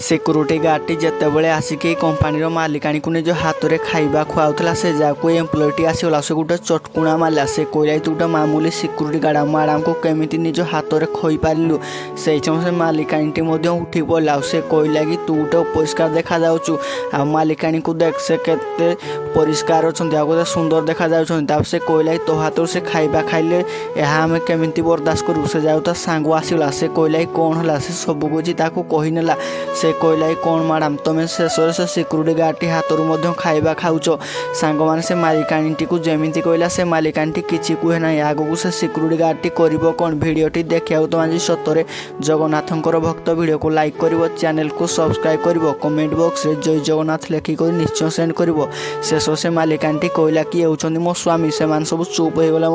Security गार्डटी जितेबाला आसिक company मालिकाणी को निज हाथ में खाइबा खुआला से जहाँ एम्प्लॉयटी आसगला से गोटे चटकुणा मारा से कहला तू गोटे मामूली सिक्यूरीटी गार्ड मैडम को केमी निज हाथ में खोई पारू से समय से मालिकाणी उठी पड़ा से कहला कि तू गोटे अपरिष्कार देखा आ मालिकाणी को देख से केते परिष्कार अच्छा गोटे सुंदर देखा से कहला तो हाथ से खाइबा खाइले आम केमी बर्दाश्त करूँ से जाऊ सांग आसगला से कहला कौन है से सब कुछ कहीनेला से कहला कौन मैडम तुम्हें शेष से सिक्यूरीटी गार्ड हाथ खाइबा खाऊच सांग मैंने से मालिकाणी को जमी कहला से मालिकाणी किसी कहे ना आगू से सिक्यूरीटी गार्ड कर कौन भिडटी देखा तो आज सतरे जगन्नाथंकर भक्त भिड को लाइक कर चैनल को सब्सक्राइब कर कमेंट बॉक्स रे जय जगन्नाथ लिखिक निश्चय सेंड कर शेष से मालिकाणी कहला कि ये मो स्वामी से सब चुप हो गला।